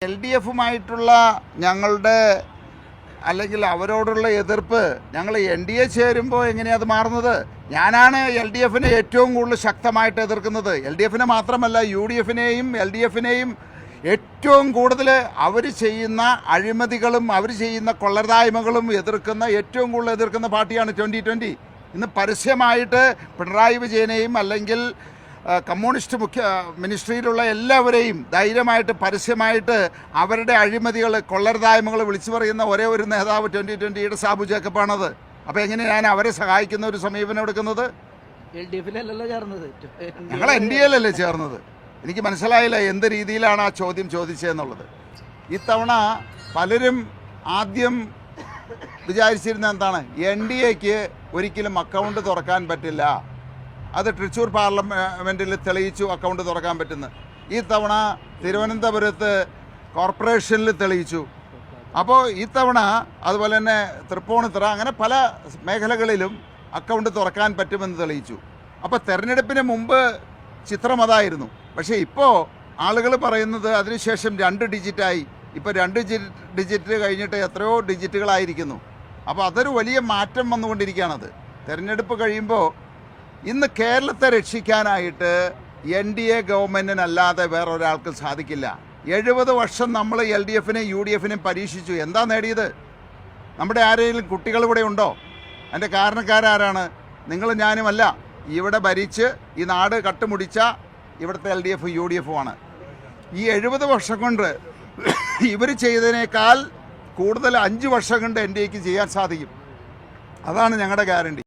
LDFുമായിട്ടുള്ള ഞങ്ങളുടെ അല്ലെങ്കിൽ അവരോടുള്ള എതിർപ്പ് ഞങ്ങൾ NDA ചേരുമ്പോൾ എങ്ങനെയാണ് അത് മാറുന്നത്? ഞാനാണ് LDFിനെ ഏറ്റവും കൂടുതൽ ശക്തമായിട്ട് എതിർക്കുന്നത്. LDFിനെ മാത്രമല്ല UDFിനെയും LDFിനെയും ഏറ്റവും കൂടുതൽ അവർ ചെയ്യുന്ന അഴിമതികളും അവർ ചെയ്യുന്ന കൊള്ളരുതായ്മകളും ഏറ്റവും കൂടുതൽ എതിർക്കുന്ന പാർട്ടിയാണ് 2020. ഇന്ന് പരസ്യമായിട്ട് പിണറായി വിജയനെയും അല്ലെങ്കിൽ കമ്മ്യൂണിസ്റ്റ് മിനിസ്ട്രിയിലുള്ള എല്ലാവരെയും ധൈര്യമായിട്ട് പരസ്യമായിട്ട് അവരുടെ അഴിമതികൾ കൊള്ളരുതായ്മകൾ വിളിച്ചു പറയുന്ന ഒരേ ഒരു നേതാവ് 2020യുടെ സാബു ജേക്കബാണത്. അപ്പോൾ എങ്ങനെ ഞാൻ അവരെ സഹായിക്കുന്ന ഒരു സമീപനം എടുക്കുന്നത്? ഞങ്ങൾ NDAയിലല്ലേ ചേർന്നത്. എനിക്ക് മനസ്സിലായില്ല എന്ത് രീതിയിലാണ് ആ ചോദ്യം ചോദിച്ചതെന്നുള്ളത്. ഇത്തവണ പലരും ആദ്യം വിചാരിച്ചിരുന്ന എന്താണ്, NDAക്ക് ഒരിക്കലും അക്കൗണ്ട് തുറക്കാൻ പറ്റില്ല. അത് തൃശ്ശൂർ പാർലമെൻറ്റിൽ തെളിയിച്ചു അക്കൗണ്ട് തുറക്കാൻ പറ്റുന്നത്. ഈ തവണ തിരുവനന്തപുരത്ത് കോർപ്പറേഷനിൽ തെളിയിച്ചു. അപ്പോൾ ഇത്തവണ അതുപോലെ തന്നെ തൃപ്പൂണിത്തുറ അങ്ങനെ പല മേഖലകളിലും അക്കൗണ്ട് തുറക്കാൻ പറ്റുമെന്ന് തെളിയിച്ചു. അപ്പോൾ തെരഞ്ഞെടുപ്പിന് മുമ്പ് ചിത്രം അതായിരുന്നു. പക്ഷേ ഇപ്പോൾ ആളുകൾ പറയുന്നത് അതിനുശേഷം 2 ഡിജിറ്റായി. ഇപ്പോൾ 2 ഡിജിറ്റ് കഴിഞ്ഞിട്ട് എത്രയോ ഡിജിറ്റുകളായിരിക്കുന്നു. അപ്പോൾ അതൊരു വലിയ മാറ്റം വന്നുകൊണ്ടിരിക്കുകയാണത്. തെരഞ്ഞെടുപ്പ് കഴിയുമ്പോൾ ഇന്ന് കേരളത്തെ രക്ഷിക്കാനായിട്ട് NDA ഗവൺമെൻറ്റിനല്ലാതെ വേറൊരാൾക്കും സാധിക്കില്ല. 70 വർഷം നമ്മൾ LDFിനെയും UDFിനെയും പരീക്ഷിച്ചു. എന്താ നേടിയത്? നമ്മുടെ ആരെങ്കിലും കുട്ടികൾ ഇവിടെ ഉണ്ടോ? അതിൻ്റെ കാരണക്കാരാരാണ്? നിങ്ങൾ ഞാനുമല്ല. ഇവിടെ ഭരിച്ച് ഈ നാട് കട്ടുമുടിച്ച ഇവിടുത്തെ LDF UDFുമാണ്. ഈ 70 വർഷം കൊണ്ട് ഇവർ ചെയ്തതിനേക്കാൾ കൂടുതൽ 5 വർഷം കൊണ്ട് NDAക്ക് ചെയ്യാൻ സാധിക്കും. അതാണ് ഞങ്ങളുടെ ഗ്യാരണ്ടി.